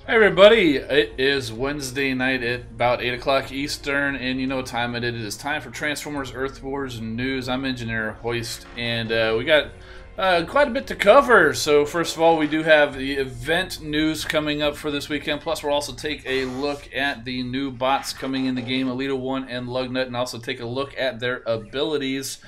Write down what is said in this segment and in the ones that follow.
Hey everybody, it is Wednesday night at about 8 o'clock Eastern, and you know what time it is. It is time for Transformers Earth Wars News. I'm Engineer Hoist, and we got quite a bit to cover. So first of all, we do have the event news coming up for this weekend, plus we'll also take a look at the new bots coming in the game, Alita 1 and Lugnut, and also take a look at their abilities.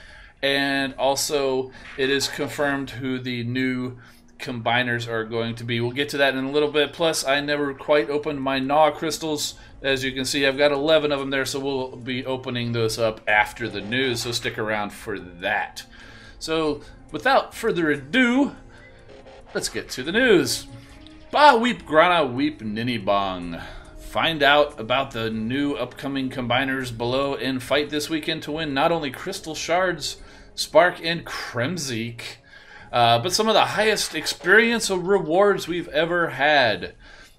And also, it is confirmed who the new combiners are going to be. We'll get to that in a little bit. Plus, I never quite opened my Gnaw crystals. As you can see, I've got 11 of them there, so we'll be opening those up after the news, so stick around for that. So, without further ado, let's get to the news. Ba weep grana weep ninny bong. Find out about the new upcoming combiners below and fight this weekend to win not only Crystal Shards, Spark, and Kremzeek, but some of the highest experiential rewards we've ever had.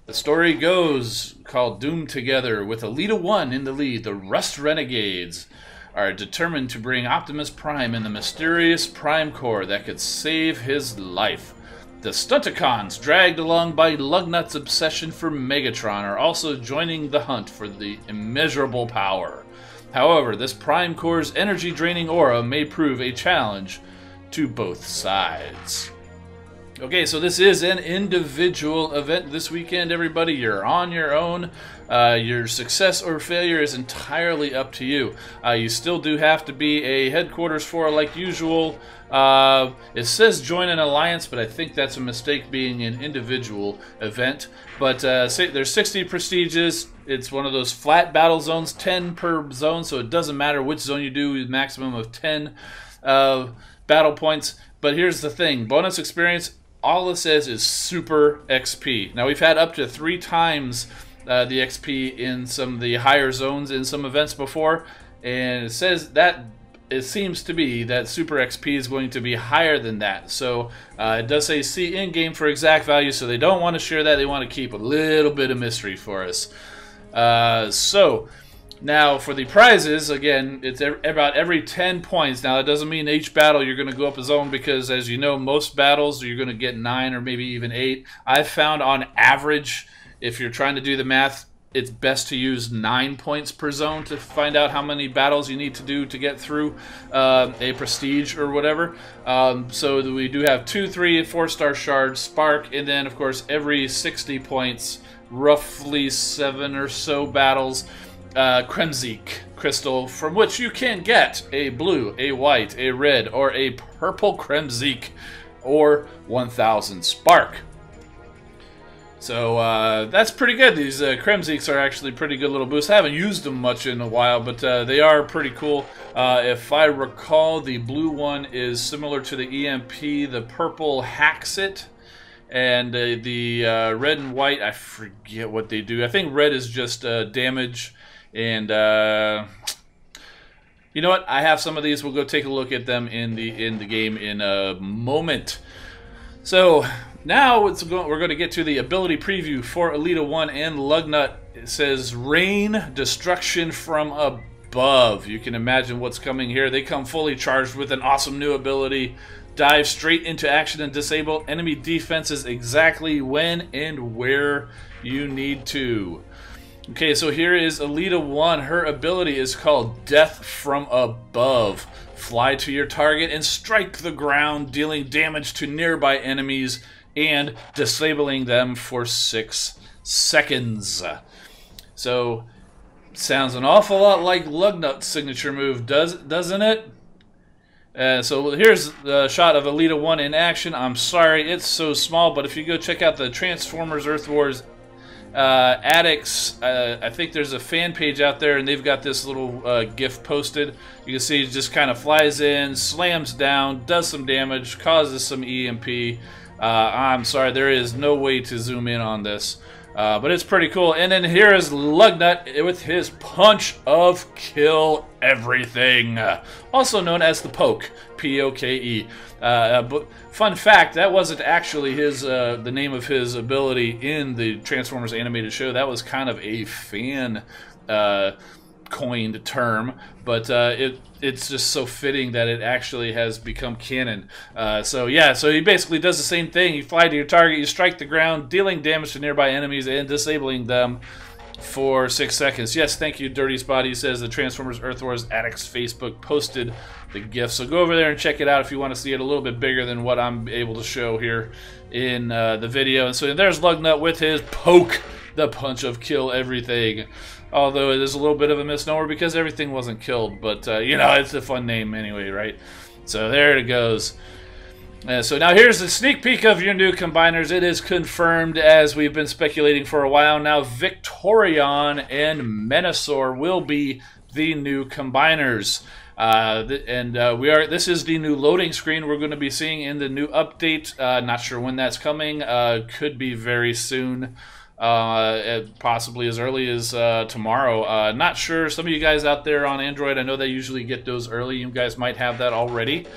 The story goes, called Doomed Together, with Alita 1 in the lead. The Rust Renegades are determined to bring Optimus Prime and the mysterious Prime Core that could save his life. The Stunticons, dragged along by Lugnut's obsession for Megatron, are also joining the hunt for the immeasurable power. However, this Prime Core's energy-draining aura may prove a challenge to both sides. Okay, so this is an individual event this weekend, everybody. You're on your own. Your success or failure is entirely up to you. You still do have to be a headquarters 4 like usual. It says join an alliance, but I think that's a mistake, being an individual event. But there's 60 prestiges. It's one of those flat battle zones, 10 per zone, so it doesn't matter which zone you do, maximum of 10 battle points. But here's the thing, bonus experience, all it says is super XP. Now we've had up to 3 times the XP in some of the higher zones in some events before, and it says that it seems to be that super XP is going to be higher than that. So it does say see in-game for exact value, so they don't want to share that. They want to keep a little bit of mystery for us. So now for the prizes, again, it's about every 10 points. Now that doesn't mean each battle you're going to go up a zone, because as you know, most battles you're going to get 9 or maybe even 8. I've found on average, if you're trying to do the math, it's best to use 9 points per zone to find out how many battles you need to do to get through a prestige or whatever. So we do have 2, 3, and 4-star shards, Spark, and then of course every 60 points, roughly 7 or so battles, Kremzeek crystal, from which you can get a blue, a white, a red, or a purple Kremzeek, or 1000 Spark. So that's pretty good. These Kremzeeks are actually pretty good little boosts. I haven't used them much in a while, but they are pretty cool. If I recall, the blue one is similar to the EMP. The purple hacks it. And the red and white, I forget what they do. I think red is just damage. And you know what? I have some of these. We'll go take a look at them in the game in a moment. So now we're going to get to the ability preview for Alita 1 and Lugnut. It says rain destruction from above. You can imagine what's coming here. They come fully charged with an awesome new ability. Dive straight into action and disable enemy defenses exactly when and where you need to. Okay, so here is Alita 1. Her ability is called Death from Above. Fly to your target and strike the ground, dealing damage to nearby enemies and disabling them for 6 seconds. So, sounds an awful lot like Lugnut's signature move, doesn't it? So here's the shot of Alita 1 in action. I'm sorry, it's so small, but if you go check out the Transformers Earth Wars Addicts, I think there's a fan page out there, and they've got this little GIF posted. You can see it just kind of flies in, slams down, does some damage, causes some EMP. I'm sorry, there is no way to zoom in on this. But it's pretty cool. And then here is Lugnut with his punch of kill everything, also known as the Poke, P-O-K-E. But fun fact, that wasn't actually his the name of his ability in the Transformers animated show. That was kind of a fan coined term, but it's just so fitting that it actually has become canon. So yeah, so he basically does the same thing. You fly to your target, you strike the ground, dealing damage to nearby enemies and disabling them for 6 seconds. Yes, thank you, Dirty Spot. He says the Transformers Earth Wars Addicts Facebook posted the GIF. So go over there and check it out if you want to see it a little bit bigger than what I'm able to show here in the video. And so there's Lugnut with his poke, the punch of kill everything. Although it is a little bit of a misnomer because everything wasn't killed. But, you know, it's a fun name anyway, right? So there it goes. So now here's a sneak peek of your new combiners. It is confirmed, as we've been speculating for a while now, Victorion and Menasor will be the new combiners. This is the new loading screen we're going to be seeing in the new update. Not sure when that's coming. Could be very soon. Possibly as early as tomorrow. Not sure. Some of you guys out there on Android, I know they usually get those early. You guys might have that already.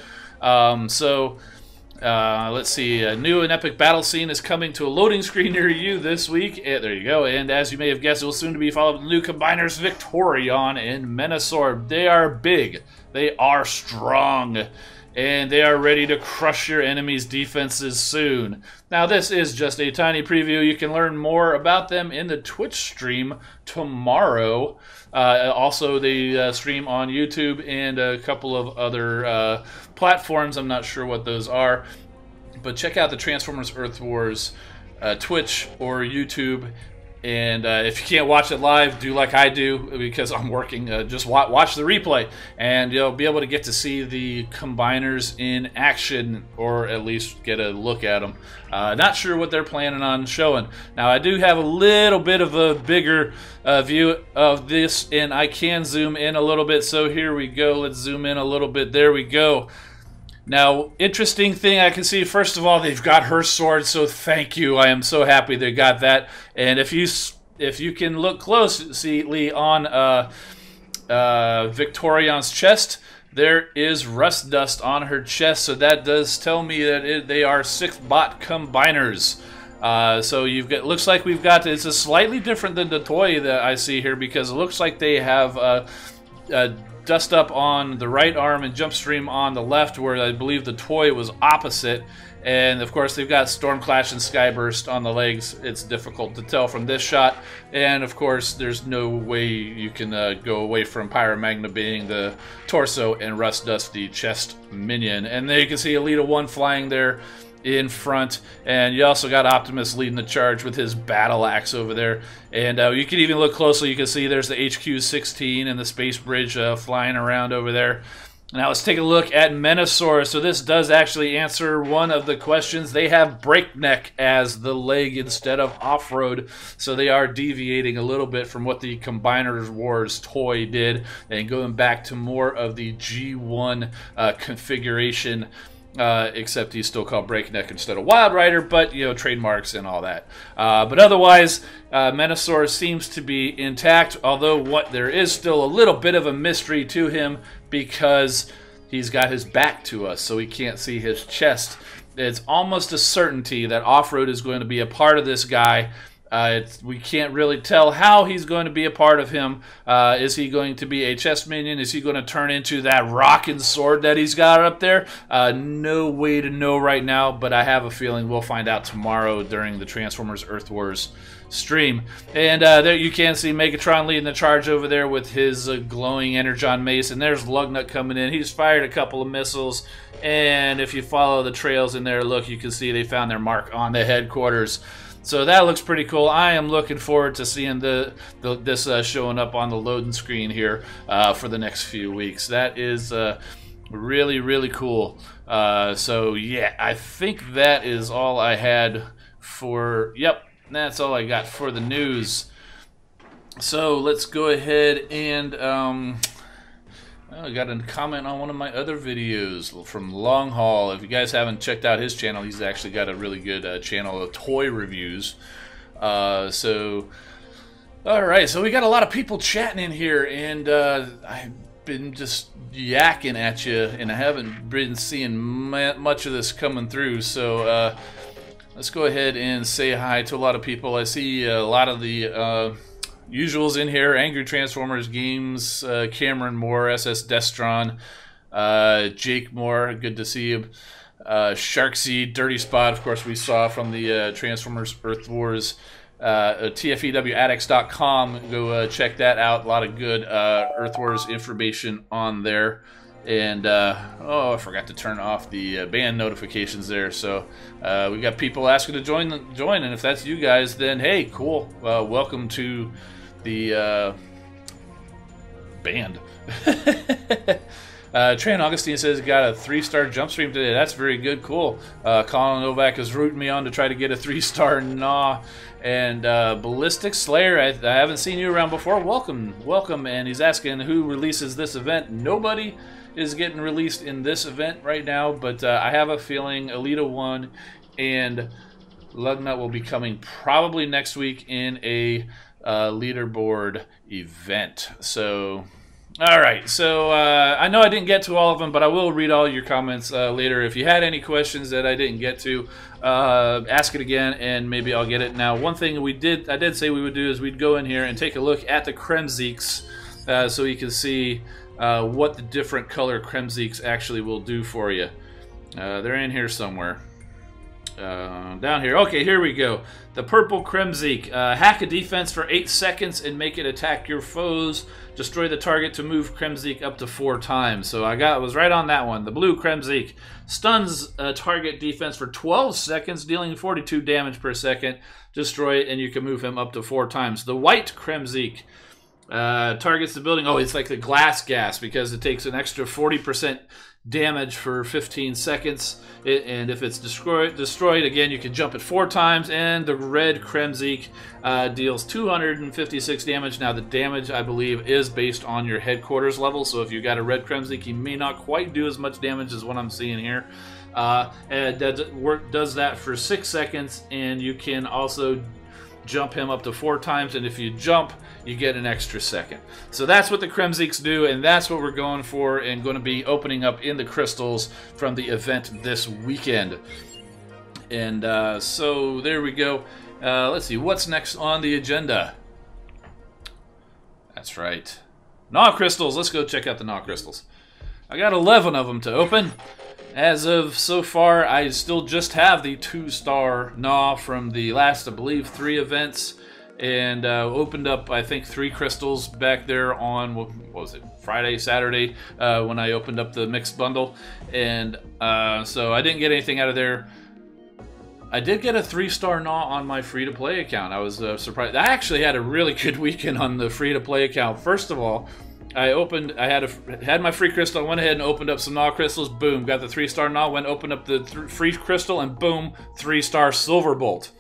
Let's see. A new and epic battle scene is coming to a loading screen near you this week. There you go. And as you may have guessed, it will soon to be followed with the new combiners Victorion and Menasor. They are big. They are strong. And they are ready to crush your enemy's defenses soon. Now, this is just a tiny preview. You can learn more about them in the Twitch stream tomorrow. Also, the stream on YouTube and a couple of other platforms. I'm not sure what those are. But check out the Transformers Earth Wars Twitch or YouTube. And if you can't watch it live, do like I do, because I'm working. Just watch the replay, and you'll be able to get to see the combiners in action, or at least get a look at them. Not sure what they're planning on showing. Now, I do have a little bit of a bigger view of this, and I can zoom in a little bit. So here we go. Let's zoom in a little bit. There we go. Now, interesting thing I can see, first of all, they've got her sword, so thank you. I am so happy they got that. And if you can look closely on Victorion's chest, there is rust dust on her chest, so that does tell me that they are 6-bot combiners. So looks like we've got, it's a slightly different than the toy that I see here, because it looks like they have dust up on the right arm and jump stream on the left, where I believe the toy was opposite. And of course they've got Stormclash and Skyburst on the legs. It's difficult to tell from this shot. And of course there's no way you can go away from Pyromagna being the torso and Rust Dust the chest minion. And there you can see Elita 1 flying there in front, and you also got Optimus leading the charge with his battle axe over there. And you can even look closely, you can see there's the HQ-16 and the space bridge flying around over there. Now let's take a look at Menasor. So this does actually answer one of the questions. They have Breakneck as the leg instead of Off-Road, so they are deviating a little bit from what the Combiners Wars toy did, and going back to more of the G1 configuration. Except he's still called Breakneck instead of Wild Rider, but, you know, trademarks and all that. But otherwise, Menasor seems to be intact, although there is still a little bit of a mystery to him, because he's got his back to us, so we can't see his chest. It's almost a certainty that Off-Road is going to be a part of this guy. We can't really tell how he's going to be a part of him. Is he going to be a chest minion? Is he going to turn into that rockin' sword that he's got up there? No way to know right now, but I have a feeling we'll find out tomorrow during the Transformers Earth Wars stream. And there you can see Megatron leading the charge over there with his glowing Energon mace. And there's Lugnut coming in. He's fired a couple of missiles. And if you follow the trails in there, look, you can see they found their mark on the headquarters. So that looks pretty cool. I am looking forward to seeing this showing up on the loading screen here for the next few weeks. That is really, really cool. So yeah, I think that is all I had for, yep, that's all I got for the news. So let's go ahead and I got a comment on one of my other videos from Long Haul. If you guys haven't checked out his channel, he's actually got a really good channel of toy reviews. Alright, so we got a lot of people chatting in here, and I've been just yakking at you, and I haven't been seeing much of this coming through. So let's go ahead and say hi to a lot of people. I see a lot of the usuals in here. Angry Transformers Games, Cameron Moore, SS Destron, Jake Moore, good to see you. Sharksy, Dirty Spot, of course, we saw from the Transformers Earth Wars. TFEWaddicts.com, go check that out. A lot of good Earth Wars information on there. And oh, I forgot to turn off the band notifications there. So we got people asking to join, and if that's you guys, then hey, cool. Welcome to the band. Tran Augustine says got a 3-star jump stream today. That's very good, cool. Colin Novak is rooting me on to try to get a 3-star Nah. And Ballistic Slayer, I haven't seen you around before. Welcome, welcome. And he's asking who releases this event. Nobody is getting released in this event right now, but I have a feeling Alita 1 and Lugnut will be coming probably next week in a leaderboard event. So, all right. So I know I didn't get to all of them, but I will read all your comments later. If you had any questions that I didn't get to, ask it again, and maybe I'll get it. Now, one thing I did say we would do is we'd go in here and take a look at the Kremzeeks, so you can see what the different color Kremzeeks actually will do for you. They're in here somewhere. Down here. Okay, here we go. The purple Kremzeek. Hack a defense for 8 seconds and make it attack your foes. Destroy the target to move Kremzeek up to 4 times. So I was right on that one. The blue Kremzeek stuns target defense for 12 seconds, dealing 42 damage per second. Destroy it, and you can move him up to 4 times. The white Kremzeek targets the building. Oh, it's like the glass gas because it takes an extra 40% damage for 15 seconds. And if it's destroyed again, you can jump it 4 times. And the red Kremzeek deals 256 damage. Now, the damage, I believe, is based on your headquarters level. So if you got a red Kremzeek, you may not quite do as much damage as what I'm seeing here. And that does that for 6 seconds. And you can also jump him up to 4 times, and if you jump, you get an extra second. So that's what the Kremzeeks do, and that's what we're going for and going to be opening up in the crystals from the event this weekend. And so there we go. Let's see, what's next on the agenda? That's right. Gnaw crystals. Let's go check out the Gnaw crystals. I got 11 of them to open. As of so far, I still just have the 2-star Gnaw from the last, I believe, 3 events. And opened up, I think, 3 crystals back there on, what was it, Friday, Saturday, when I opened up the mixed bundle. And so I didn't get anything out of there. I did get a 3-star Gnaw on my free-to-play account. I was surprised. I actually had a really good weekend on the free-to-play account. First of all, I had my free crystal, went ahead and opened up some Gnaw crystals, boom, got the 3-star Gnaw, went opened up the free crystal, and boom, 3-star Silver Bolt.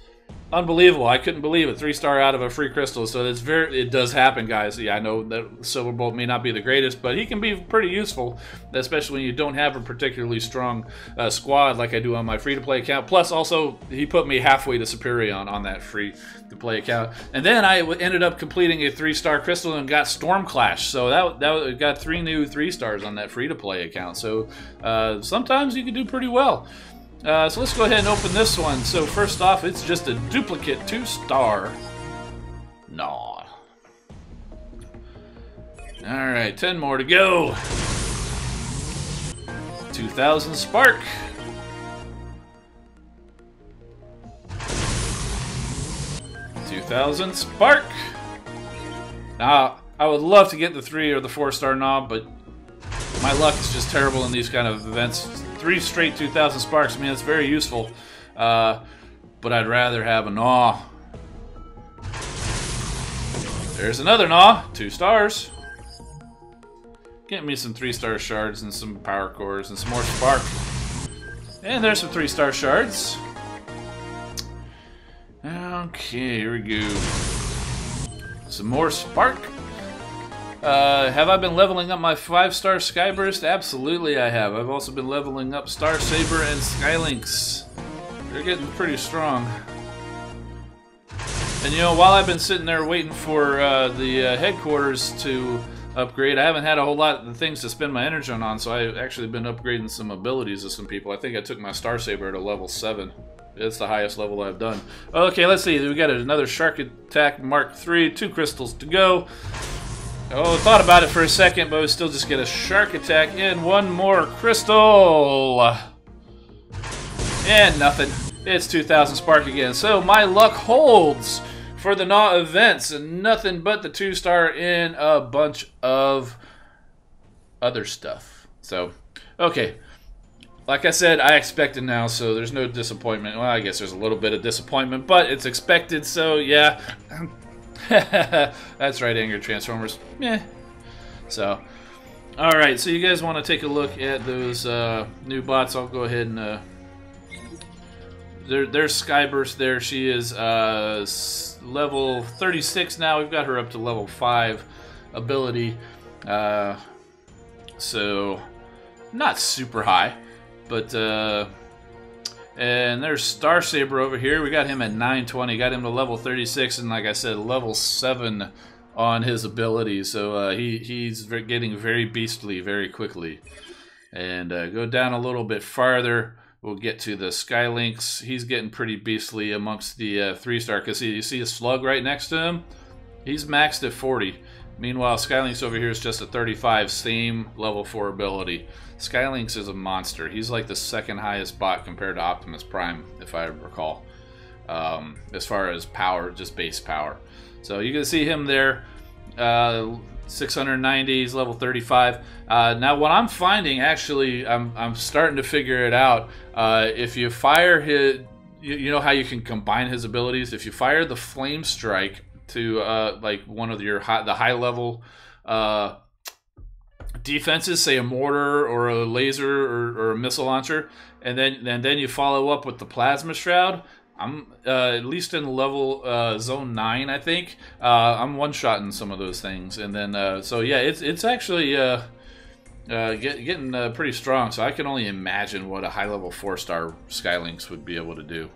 Unbelievable. I couldn't believe it. 3-star out of a free crystal. So it does happen, guys. Yeah, I know that Silver Bolt may not be the greatest, but he can be pretty useful, especially when you don't have a particularly strong squad like I do on my free-to-play account. Plus, also, he put me halfway to Superior on that free-to-play account. And then I ended up completing a 3-star crystal and got Storm Clash. So that got 3 new 3-stars on that free-to-play account. So sometimes you can do pretty well. So let's go ahead and open this one. So first off, it's just a duplicate 2-star Gnaw. Alright, 10 more to go. 2000 Spark. 2000 Spark. Now, I would love to get the 3 or the 4-star Gnaw, but my luck is just terrible in these kind of events. 3 straight 2000 Sparks, I mean, it's very useful. But I'd rather have a Gnaw. There's another Gnaw, 2 stars. Get me some 3-star shards and some power cores and some more Spark. And there's some 3-star shards. Okay, here we go. Some more Spark. Have I been leveling up my 5-star Skyburst? Absolutely I have. I've also been leveling up Star Saber and Skylynx. They're getting pretty strong. And you know, while I've been sitting there waiting for the headquarters to upgrade, I haven't had a whole lot of things to spend my energy on, so I've actually been upgrading some abilities of some people. I think I took my Star Saber to level 7. It's the highest level I've done. Okay, let's see. We got another Shark Attack Mark III. 2 crystals to go. Oh, thought about it for a second, but we still just get a Shark Attack in. 1 more crystal. And nothing. It's 2,000 spark again. So my luck holds for the Gnaw events. And nothing but the 2-star in a bunch of other stuff. So, okay. Like I said, I expected now, so there's no disappointment. Well, I guess there's a little bit of disappointment, but it's expected, so yeah. That's right, Anger Transformers. Yeah. So, alright, so you guys want to take a look at those new bots. I'll go ahead and... There's Skyburst there. She is level 36 now. We've got her up to level 5 ability. So, not super high. But, and there's Starsaber over here. We got him at 920. Got him to level 36, and like I said, level 7 on his ability. So he's getting very beastly very quickly. And go down a little bit farther. We'll get to the Skylinks. He's getting pretty beastly amongst the 3-star. Because you see a slug right next to him? He's maxed at 40. Meanwhile, Skylinks over here is just a 35, same level 4 ability. Skylinks is a monster. He's like the 2nd highest bot compared to Optimus Prime, if I recall. As far as power, just base power. So you can see him there. 690, he's level 35. Now what I'm finding, actually, I'm starting to figure it out. If you fire his, you know how you can combine his abilities? If you fire the Flame Strike to like one of the high level defenses, say a mortar or a laser or a missile launcher, and then you follow up with the Plasma Shroud. I'm at least in level zone 9, I think. I'm one-shotting some of those things, and then so yeah, it's actually getting pretty strong. So I can only imagine what a high-level 4-star Skylinks would be able to do.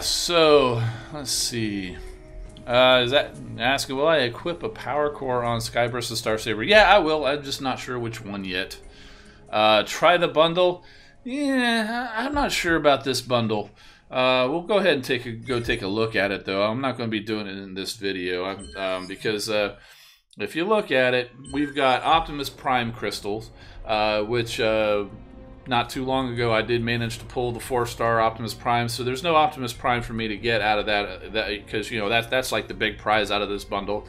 So let's see. Is that asking, will I equip a power core on Skyburst and Starsaber? Yeah, I will. I'm just not sure which one yet. Try the bundle. Yeah, I'm not sure about this bundle. We'll go ahead and take a look at it, though. I'm not going to be doing it in this video because if you look at it, we've got Optimus Prime crystals, which not too long ago I did manage to pull the 4-star Optimus Prime. So there's no Optimus Prime for me to get out of that because you know that's like the big prize out of this bundle.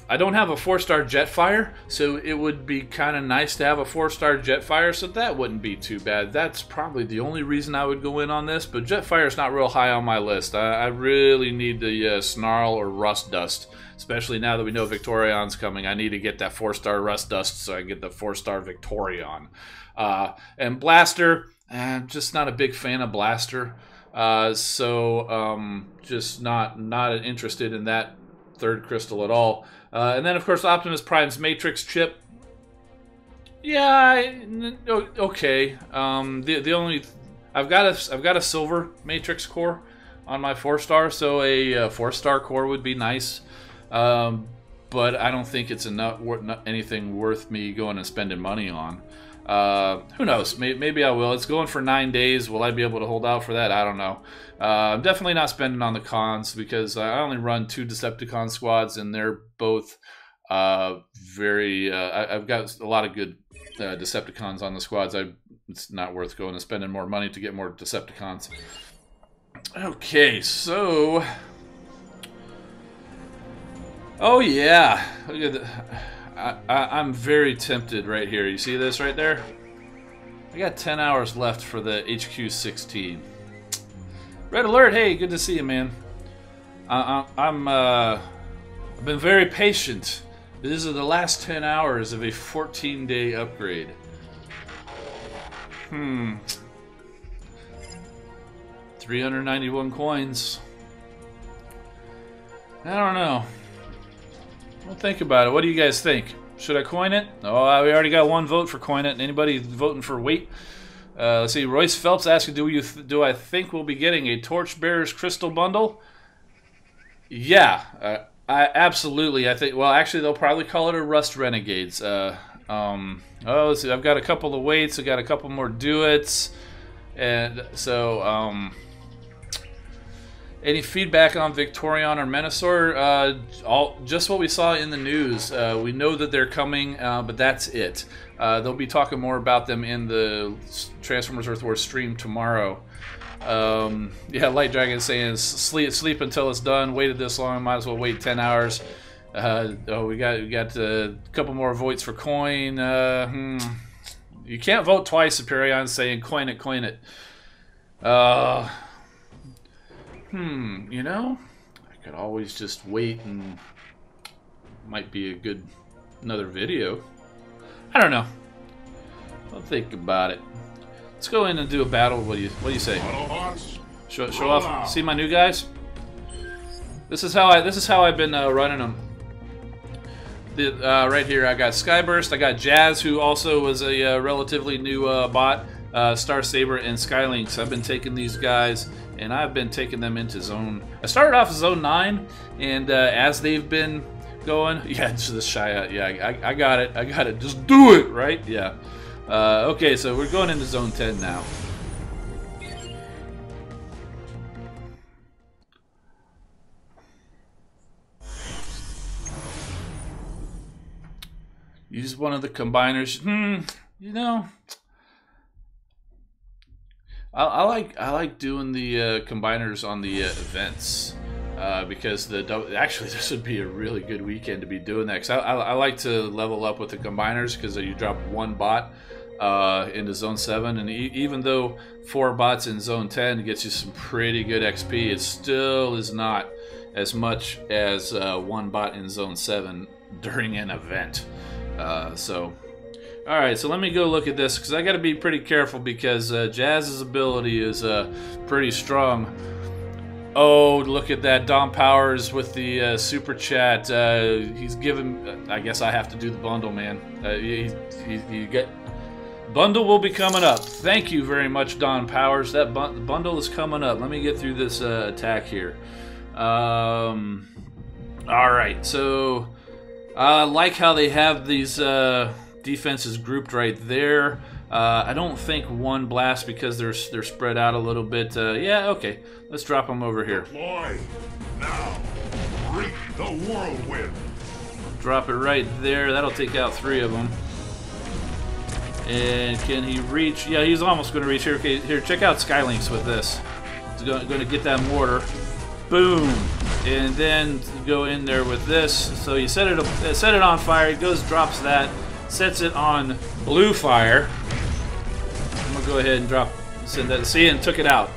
I don't have a 4-star Jetfire, so it would be kind of nice to have a 4-star Jetfire, so that wouldn't be too bad. That's probably the only reason I would go in on this, but Jetfire is not real high on my list. I really need the Snarl or Rust Dust, especially now that we know Victorion's coming. I need to get that 4-star Rust Dust so I can get the 4-star Victorion. And Blaster, I'm just not a big fan of Blaster, so just not interested in that 3rd crystal at all. And then of course Optimus Prime's Matrix chip. Yeah, okay. The only I've got a silver Matrix core on my 4-star, so a 4-star core would be nice. But I don't think it's anything worth me going and spending money on. Who knows? Maybe I will. It's going for 9 days. Will I be able to hold out for that? I don't know. I'm definitely not spending on the cons because I only run 2 Decepticon squads, and they're both very... I've got a lot of good Decepticons on the squads. It's not worth going and spending more money to get more Decepticons. Okay, so... Oh, yeah. Look at I'm very tempted right here. You see this right there? I got 10 hours left for the HQ-16. Red Alert, hey, good to see you, man. I've been very patient. These are the last 10 hours of a 14-day upgrade. 391 coins. I don't know. Well, think about it. What do you guys think? Should I coin it? Oh, we already got 1 vote for coin it. Anybody voting for weight? Let's see. Royce Phelps asking, do I think we'll be getting a Torchbearer's Crystal Bundle? Yeah, absolutely. I think. Well, actually, they'll probably call it a Rust Renegades. Oh, let's see. I've got a couple of weights. I got a couple more duets. And so, any feedback on Victorion or Menasor? Just what we saw in the news. We know that they're coming, but that's it. They'll be talking more about them in the Transformers Earth Wars stream tomorrow. Yeah, Light Dragon saying sleep until it's done. Waited this long, might as well wait 10 hours. We got a couple more votes for coin. You can't vote twice. Superion saying coin it, coin it. You know, I could always just wait and might be a good another video. I don't know. I'll think about it. Let's go in and do a battle. What do you say? Show off. See my new guys. This is how I've been running them. Right here I got Skyburst. I got Jazz, who also was a relatively new bot. Star Saber and Skylynx. I've been taking these guys and I've been taking them into zone. I started off zone 9, and as they've been going, yeah, just this shy out. Yeah, I got it. I got it. Just do it, right? Yeah. Okay, so we're going into zone 10 now. Use one of the combiners. You know, I like doing the combiners on the events because actually this would be a really good weekend to be doing that. Because I like to level up with the combiners because you drop one bot into zone 7, and even though 4 bots in zone 10 gets you some pretty good XP, it still is not as much as 1 bot in zone 7 during an event. Alright, so let me go look at this, because I got to be pretty careful, because Jazz's ability is pretty strong. Oh, look at that. Dom Powers with the super chat. He's given... I guess I have to do the bundle, man. You get... Bundle will be coming up. Thank you very much, Don Powers. That bundle is coming up. Let me get through this attack here. Alright, so... I like how they have these defenses grouped right there. I don't think one blast because they're spread out a little bit. Yeah, okay. Let's drop them over here. Deploy now. Reach the whirlwind. Drop it right there. That'll take out 3 of them. And can he reach? Yeah, he's almost going to reach here. Okay, here, check out Skylynx with this. He's going to get that mortar. Boom. And then go in there with this. So you set it on fire. It goes, drops that, sets it on blue fire. I'm gonna go ahead and send that. See, and took it out.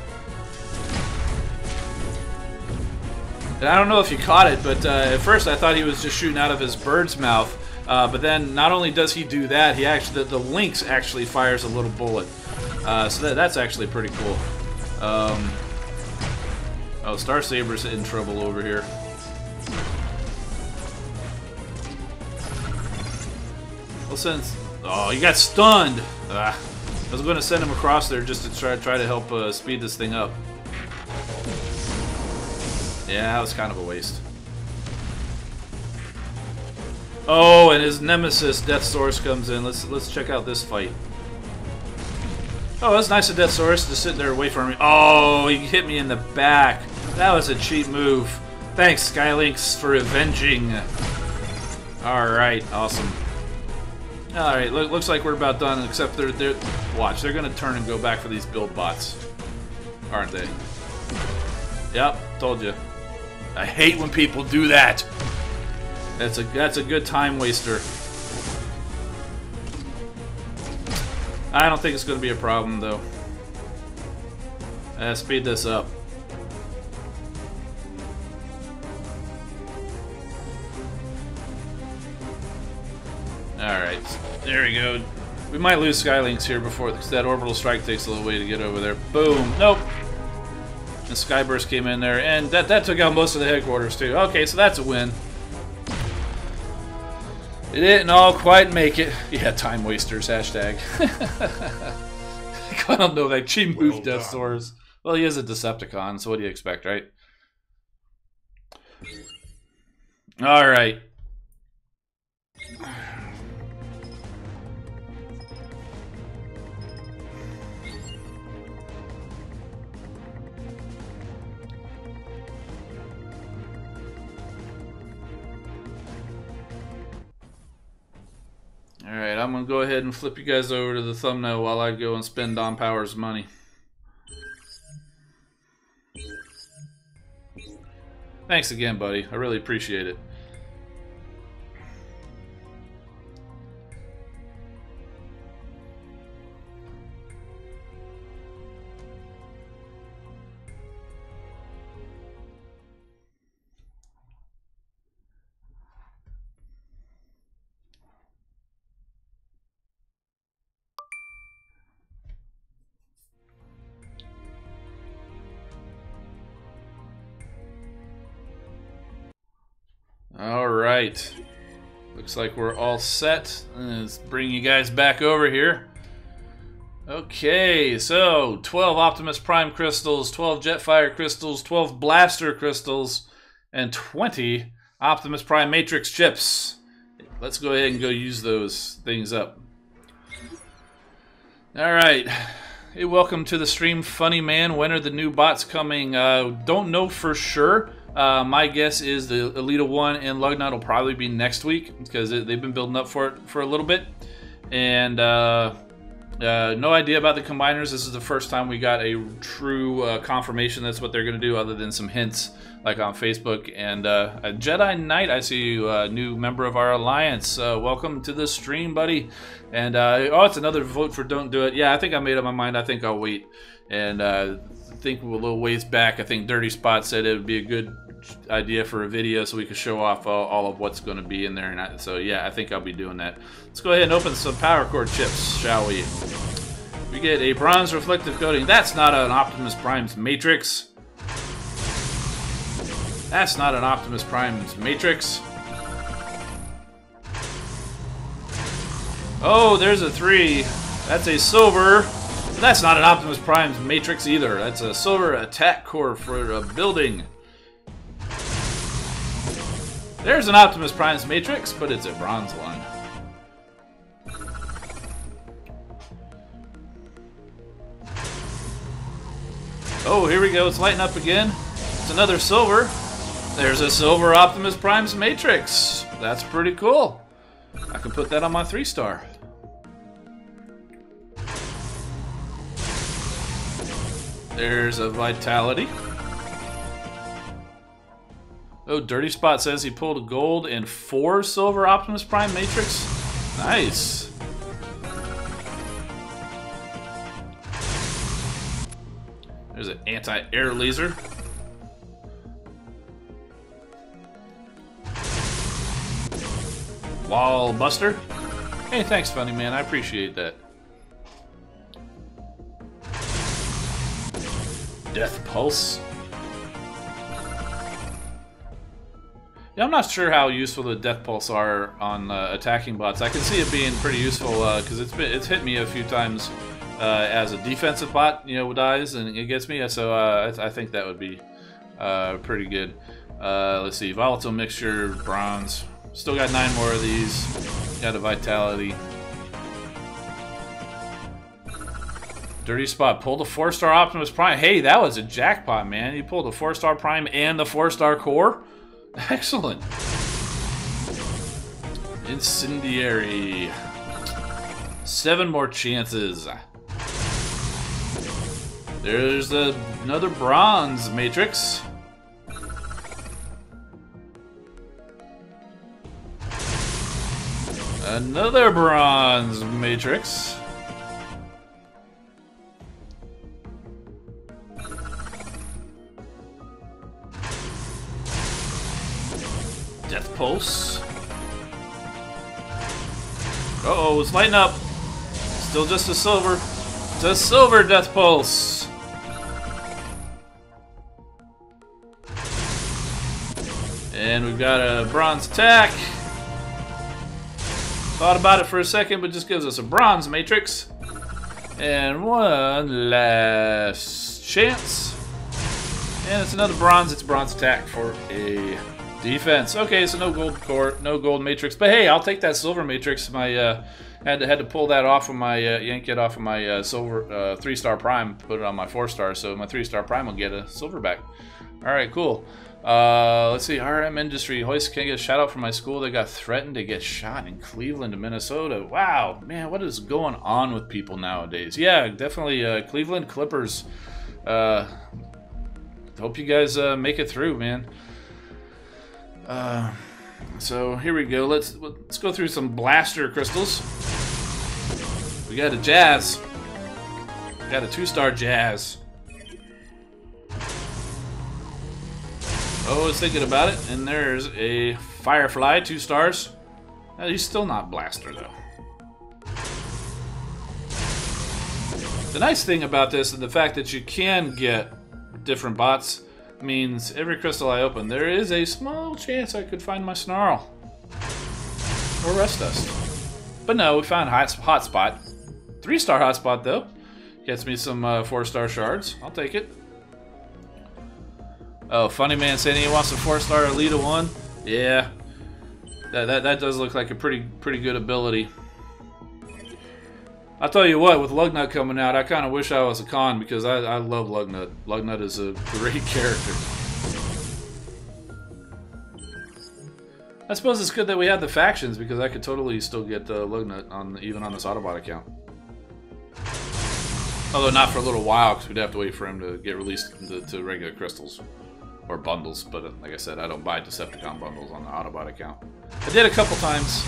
And I don't know if you caught it, but at first I thought he was just shooting out of his bird's mouth. But then not only does he do that, he actually the Lynx actually fires a little bullet. So that's actually pretty cool. Oh, Star Saber's in trouble over here. Well, since... Oh, he got stunned! I was going to send him across there just to try to help speed this thing up. Yeah, that was kind of a waste. Oh, and his nemesis, Death Source, comes in. Let's check out this fight. Oh, that's nice of Death Source to sit there and wait for me. Oh, he hit me in the back. That was a cheap move. Thanks, Skylynx, for avenging. Alright, awesome. Alright, looks like we're about done, except they're watch, they're gonna turn and go back for these build bots. Aren't they? Yep, told you. I hate when people do that. That's a good time waster. I don't think it's gonna be a problem though. Speed this up. Alright, there we go. We might lose Skylynx here before, because that orbital strike takes a little way to get over there. Boom! Nope! And Skyburst came in there, and that took out most of the headquarters too. Okay, so that's a win. It didn't all quite make it. Yeah, time wasters, hashtag. I don't know, that cheap move Death Source. Well, he is a Decepticon, so what do you expect, right? Alright. I'm going to go ahead and flip you guys over to the thumbnail while I go and spend Don Power's money. Thanks again, buddy. I really appreciate it. Alright. Looks like we're all set. Let's bring you guys back over here. Okay, so 12 Optimus Prime crystals, 12 Jetfire crystals, 12 Blaster crystals, and 20 Optimus Prime Matrix chips. Let's go ahead and go use those things up. Alright. Hey, welcome to the stream, Funny Man. When are the new bots coming? Don't know for sure. My guess is the Elita 1 and Lugnut will probably be next week because they've been building up for it for a little bit. And no idea about the combiners. This is the first time we got a true confirmation that's what they're going to do, other than some hints like on Facebook. And Jedi Knight, I see you, a new member of our alliance. Welcome to the stream, buddy. And oh, it's another vote for don't do it. Yeah, I think I made up my mind. I think I'll wait. And I think we're a little ways back. I think Dirty Spot said it would be a good idea for a video so we could show off all of what's going to be in there. And so yeah, I think I'll be doing that. Let's go ahead and open some power core chips, shall we? We get a bronze reflective coating. That's not an Optimus Prime's Matrix. That's not an Optimus Prime's Matrix. Oh, there's a 3. That's a silver. That's not an Optimus Prime's Matrix either. That's a silver attack core for a building. There's an Optimus Prime's Matrix, but it's a bronze one. Oh, here we go. It's lighting up again. It's another silver. There's a silver Optimus Prime's Matrix. That's pretty cool. I can put that on my 3-star. There's a Vitality. Oh, Dirty Spot says he pulled a gold and 4 silver Optimus Prime Matrix. Nice. There's an anti-air laser. Wall Buster. Hey, thanks, Funny Man. I appreciate that. Death Pulse. Yeah, I'm not sure how useful the Death Pulse are on attacking bots. I can see it being pretty useful because it's hit me a few times as a defensive bot, you know, dies and it gets me. So I think that would be pretty good. Let's see, volatile mixture, bronze. Still got 9 more of these. Got a Vitality. Dirty Spot pulled a 4-star Optimus Prime. Hey, that was a jackpot, man. You pulled a 4-star Prime and the 4-star core. Excellent. Incendiary. 7 more chances. There's another bronze Matrix. Another bronze Matrix. Death Pulse. Uh-oh, it's lighting up. Still just a silver. It's a silver Death Pulse. And we've got a bronze attack. Thought about it for a second, but just gives us a bronze Matrix. And one last chance. And it's another bronze. It's bronze attack for a defense. Okay, so no gold core, no gold Matrix. But hey, I'll take that silver Matrix. My had to pull that off of my yank it off of my silver 3-star Prime, put it on my 4-star. So my 3-star Prime will get a silver back. All right, cool. Let's see. RM Industry. Hoist can get a shout out from my school. They got threatened to get shot in Cleveland, Minnesota. Wow, man, what is going on with people nowadays? Yeah, definitely. Cleveland Clippers. Hope you guys make it through, man. So here we go. Let's go through some blaster crystals. We got a Jazz. We got a 2-star Jazz. Oh, I was thinking about it, and there's a Firefly, 2 stars. He's still not blaster though. The nice thing about this and the fact that you can get different bots means every crystal I open, there is a small chance I could find my Snarl or Rust Dust. But no, we found Hotspot. 3-star Hotspot though. Gets me some 4-star shards. I'll take it. Oh, Funny Man saying he wants a 4-star Elita 1. Yeah, that does look like a pretty good ability. I'll tell you what, with Lugnut coming out, I kind of wish I was a con because I love Lugnut. Lugnut is a great character. I suppose it's good that we have the factions because I could totally still get Lugnut even on this Autobot account. Although not for a little while because we'd have to wait for him to get released to regular crystals. Or bundles, but like I said, I don't buy Decepticon bundles on the Autobot account. I did a couple times,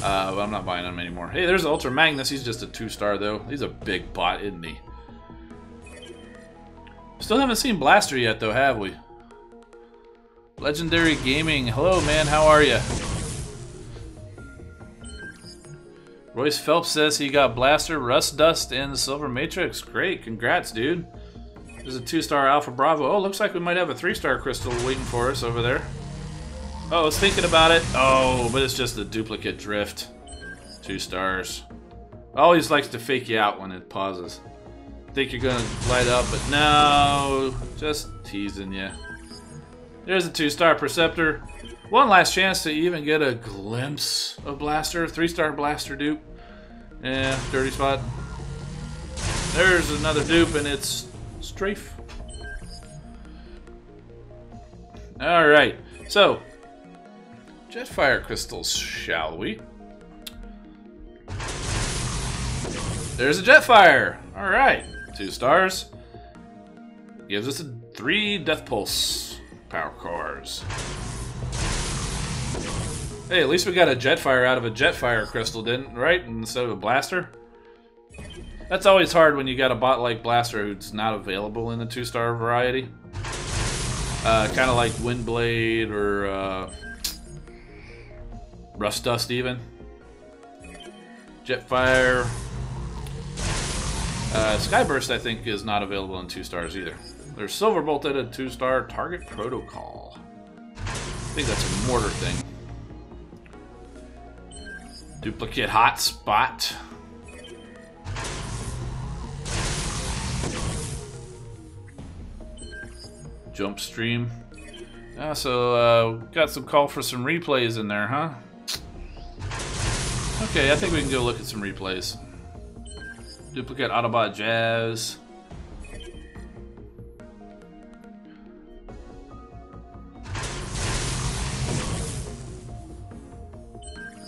but I'm not buying them anymore. Hey, there's Ultra Magnus. He's just a 2-star though. He's a big bot, isn't he? Still haven't seen Blaster yet though, have we? Legendary Gaming. Hello, man. How are you? Royce Phelps says he got Blaster, Rust Dust, and the Silver Matrix. Great. Congrats, dude. There's a 2-star Alpha Bravo. Oh, looks like we might have a 3-star crystal waiting for us over there. Oh, I was thinking about it. Oh, but it's just a duplicate drift. 2 stars. Always likes to fake you out when it pauses. Think you're gonna light up, but no. Just teasing you. There's a 2-star Perceptor. One last chance to even get a glimpse of Blaster. 3-star Blaster dupe. Yeah, dirty spot. There's another dupe, and it's Strafe. Alright, so Jetfire crystals, shall we? There's a Jetfire. Alright, 2 stars. Gives us a 3 Death Pulse power cores. Hey, at least we got a Jetfire out of a Jetfire crystal, right? Instead of a Blaster. That's always hard when you got a bot like Blaster who's not available in the 2-star variety. Kind of like Windblade or Rust Dust even. Jetfire. Skyburst I think is not available in 2 stars either. There's Silverbolt at a 2-star Target Protocol. I think that's a mortar thing. Duplicate Hotspot. Jump Stream. So got some call for some replays in there, huh? Okay, I think we can go look at some replays. Duplicate Autobot Jazz.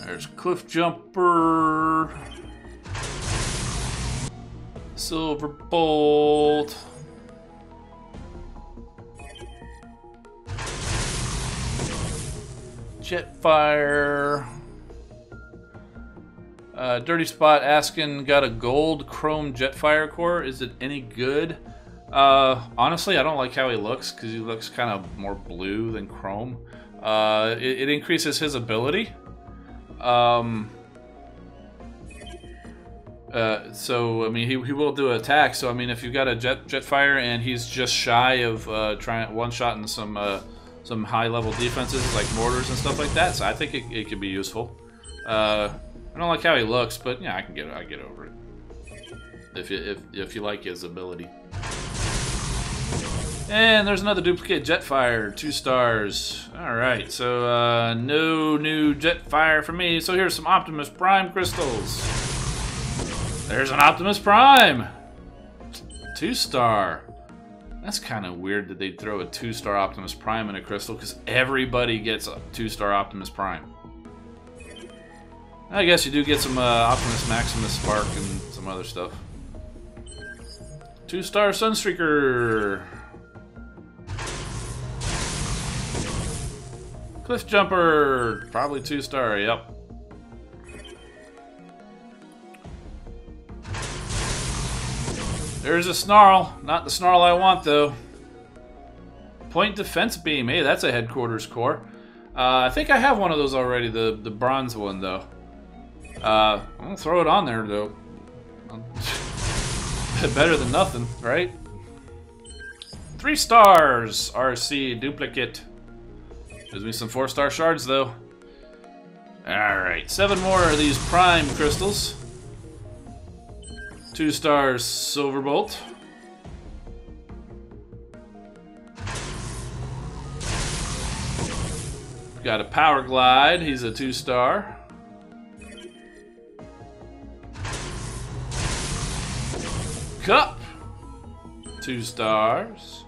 There's Cliff Jumper. Silverbolt. Jetfire. Dirty Spot asking, got a gold chrome Jetfire core. Is it any good? Honestly, I don't like how he looks because he looks kind of more blue than chrome. It increases his ability. So I mean, he will do attack. So I mean, if you've got a Jetfire and he's just shy of trying one-shotting some high-level defenses like mortars and stuff like that, so I think it could be useful. I don't like how he looks, but yeah, I get over it. If you like his ability. And there's another duplicate Jetfire, 2 stars. All right, so no new Jetfire for me. So here's some Optimus Prime crystals. There's an Optimus Prime, 2 star. That's kind of weird that they throw a 2-star Optimus Prime in a crystal, because everybody gets a 2-star Optimus Prime. I guess you do get some Optimus Maximus Spark and some other stuff. 2-star Sunstreaker. Cliff Jumper. Probably 2-star, yep. There's a Snarl. Not the Snarl I want, though. Point Defense Beam. Hey, that's a Headquarters Core. I think I have one of those already, the bronze one, though. I'm gonna throw it on there, though. Better than nothing, right? 3 stars. RC Duplicate. Gives me some 4-star shards, though. Alright, 7 more of these Prime Crystals. 2 stars Silverbolt. Got a Power Glide, he's a 2-star. Cup, 2 stars.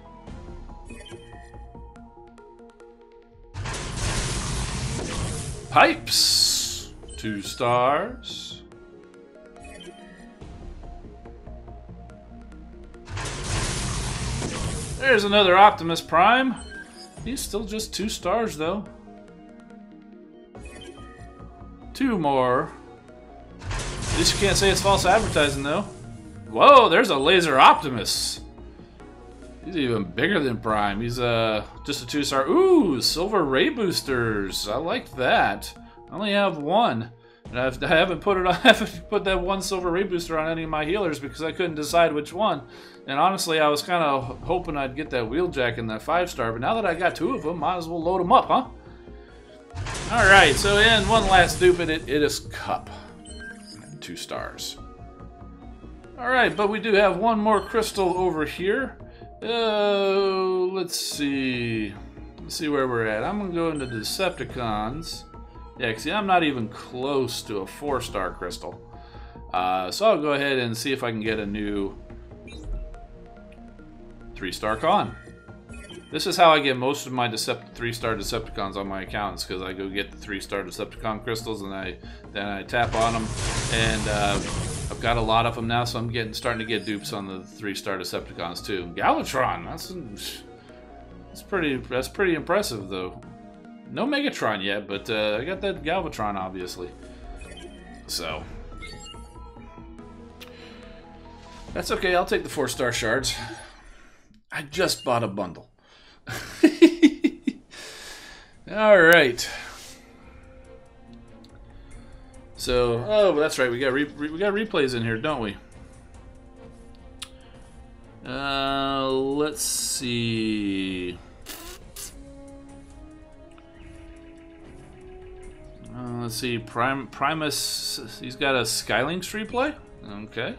Pipes, 2 stars. There's another Optimus Prime. He's still just 2 stars, though. 2 more. At least you can't say it's false advertising, though. Whoa, there's a Laser Optimus. He's even bigger than Prime. He's just a 2-star. Ooh, Silver Ray Boosters. I like that. I only have 1. And I haven't put it on, I haven't put that 1 Silver Ray Booster on any of my healers because I couldn't decide which one. And honestly, I was kind of hoping I'd get that Wheeljack and that 5-star, but now that I got 2 of them, might as well load them up, huh? Alright, so in one last stupid, it is Cup. 2 stars. Alright, but we do have one more crystal over here. Let's see. Let's see where we're at. I'm going to go into Decepticons. Yeah, see, I'm not even close to a 4-star crystal. So I'll go ahead and see if I can get a new 3-star con. This is how I get most of my 3-star Decepticons on my accounts, because I go get the 3-star Decepticon crystals and then I tap on them, and I've got a lot of them now, so I'm starting to get dupes on the 3-star Decepticons too. Galvatron, that's pretty impressive though. No Megatron yet, but I got that Galvatron obviously. So that's okay. I'll take the 4-star shards. I just bought a bundle. All right. So, oh, that's right. We got replays in here, don't we? Let's see. Let's see. Primus. He's got a Skylinks replay. Okay.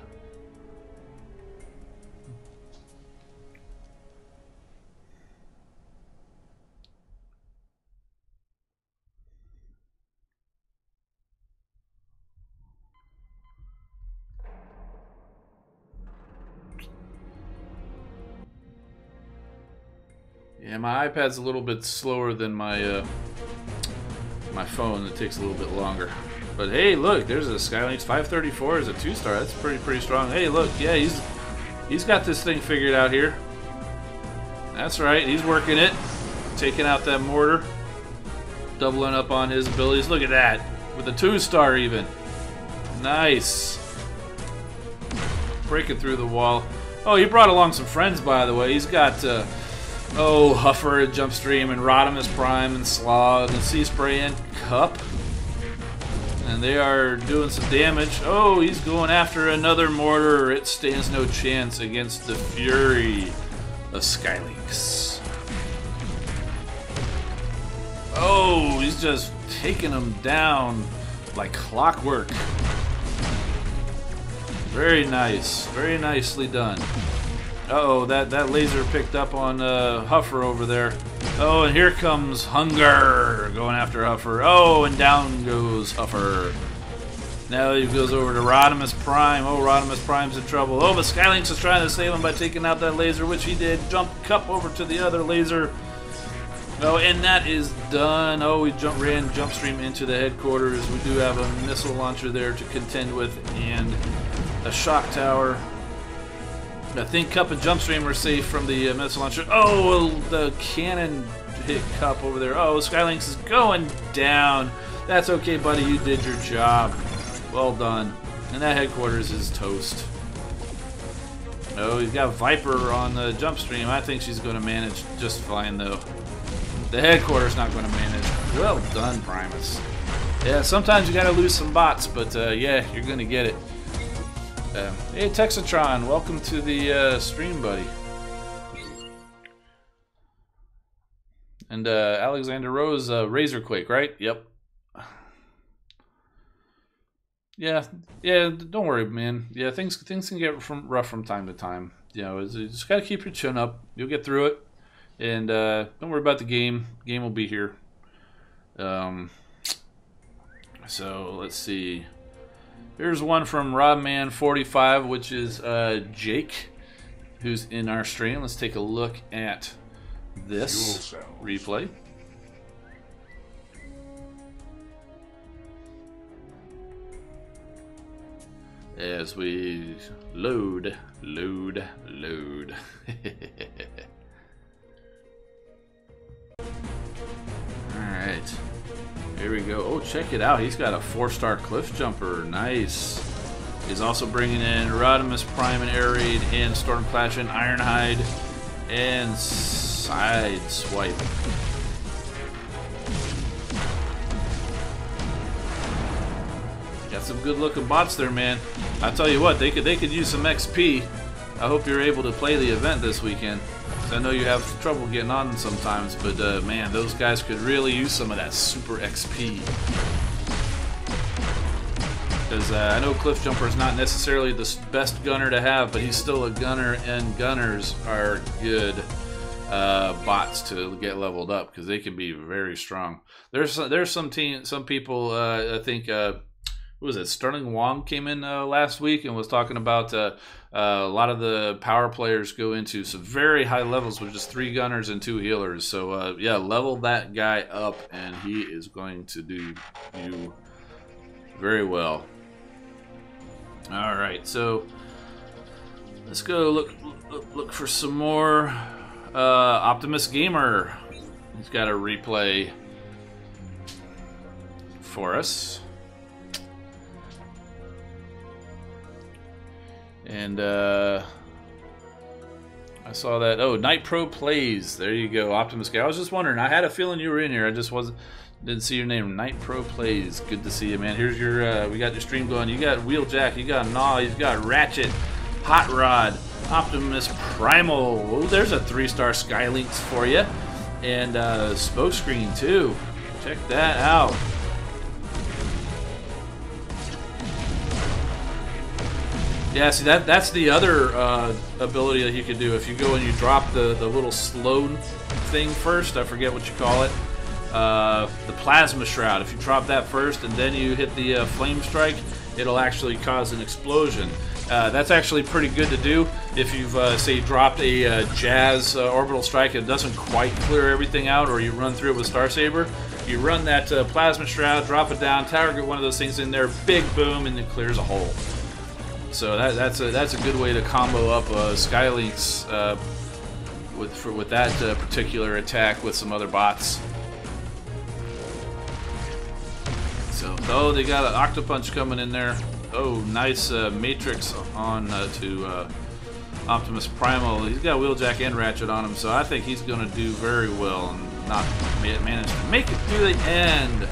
Yeah, my iPad's a little bit slower than my my phone. It takes a little bit longer. But hey, look, there's a Skylinks 534 as a 2-star. That's pretty strong. Hey, look, yeah, he's got this thing figured out here. That's right, he's working it, taking out that mortar, doubling up on his abilities. Look at that, with a 2-star even. Nice. Breaking through the wall. Oh, he brought along some friends, by the way. He's got Huffer and Jumpstream and Rodimus Prime and Slaw and Sea Spray and Cup. And they are doing some damage. Oh, he's going after another mortar. It stands no chance against the fury of Skylinks. Oh, he's just taking them down like clockwork. Very nice. Very nicely done. Uh-oh, that laser picked up on Huffer over there. Oh, and here comes Hunger going after Huffer. Oh, and down goes Huffer. Now he goes over to Rodimus Prime. Oh, Rodimus Prime's in trouble. Oh, but Skylynx is trying to save him by taking out that laser, which he did. Jump Cup over to the other laser. Oh, and that is done. Oh, we ran jump stream into the headquarters. We do have a missile launcher there to contend with and a shock tower. I think Cup and jump stream are safe from the missile launcher. Oh, the cannon hit Cup over there. Oh, Skylynx is going down. That's okay, buddy. You did your job. Well done. And that headquarters is toast. Oh, he's got Viper on the jump stream. I think she's going to manage just fine, though. The headquarters not going to manage. Well done, Primus. Yeah, sometimes you got to lose some bots, but yeah, you're going to get it. Hey, Texatron, welcome to the stream, buddy. And Alexander Rose, Razorquake, right? Yep. Yeah, don't worry, man. Yeah, things can get rough from time to time. You know, you just got to keep your chin up. You'll get through it. And don't worry about the game. The game will be here. So, let's see. Here's one from Robman45, which is Jake, who's in our stream. Let's take a look at this replay. As we load. Alright. Here we go. Oh, check it out. He's got a 4-star cliff jumper. Nice. He's also bringing in Rodimus Prime and Air Raid and Storm Clash and Ironhide and Side Swipe. Got some good looking bots there, man. I tell you what, they could use some XP. I hope you're able to play the event this weekend. I know you have trouble getting on sometimes, but man, those guys could really use some of that super XP. Because I know Cliff Jumper is not necessarily the best gunner to have, but he's still a gunner, and gunners are good bots to get leveled up because they can be very strong. There's some people. I think who was it? Sterling Wong came in last week and was talking about a lot of the power players go into some very high levels with just 3 gunners and 2 healers. So yeah, level that guy up, and he is going to do you very well. All right, so let's go look for some more Optimus Gamer. He's got a replay for us. And I saw that. Oh, Night Pro Plays. There you go, Optimus Guy. I was just wondering. I had a feeling you were in here. I just didn't see your name. Night Pro Plays. Good to see you, man. Here's your. We got your stream going. You got Wheeljack. You got Gnaw. You've got Ratchet, Hot Rod, Optimus Primal. Oh, there's a 3-star Skylynx for you, and Smokescreen too. Check that out. Yeah, see that's the other ability that you could do. If you go and you drop the little slow thing first, I forget what you call it, the Plasma Shroud. If you drop that first and then you hit the Flame Strike, it'll actually cause an explosion. That's actually pretty good to do if you've, say, dropped a Jazz Orbital Strike and it doesn't quite clear everything out, or you run through it with Star Saber. You run that Plasma Shroud, drop it down, target one of those things in there, big boom, and it clears a hole. So that's a good way to combo up Skylynx with that particular attack with some other bots. So they got an Octopunch coming in there. Oh, nice Matrix on to Optimus Primal. He's got Wheeljack and Ratchet on him, so I think he's going to do very well and not manage to make it through the end.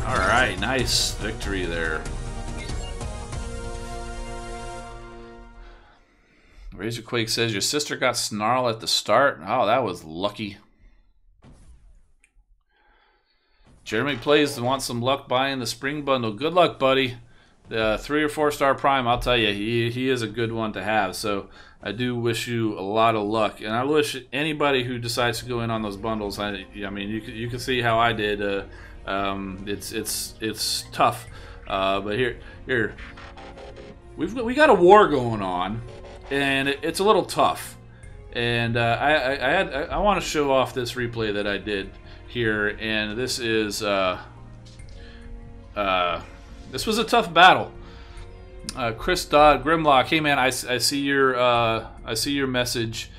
All right, nice victory there. Razorquake says, your sister got Snarl at the start? Oh, that was lucky. Jeremy Plays wants some luck buying the spring bundle. Good luck, buddy. The 3 or 4-star Prime, I'll tell you, he is a good one to have. So I do wish you a lot of luck. And I wish anybody who decides to go in on those bundles, I mean, you can see how I did. It's tough. But here, we got a war going on, and it's a little tough. And I want to show off this replay that I did here, and this is this was a tough battle. Chris Dodd, Grimlock, hey man, I see your message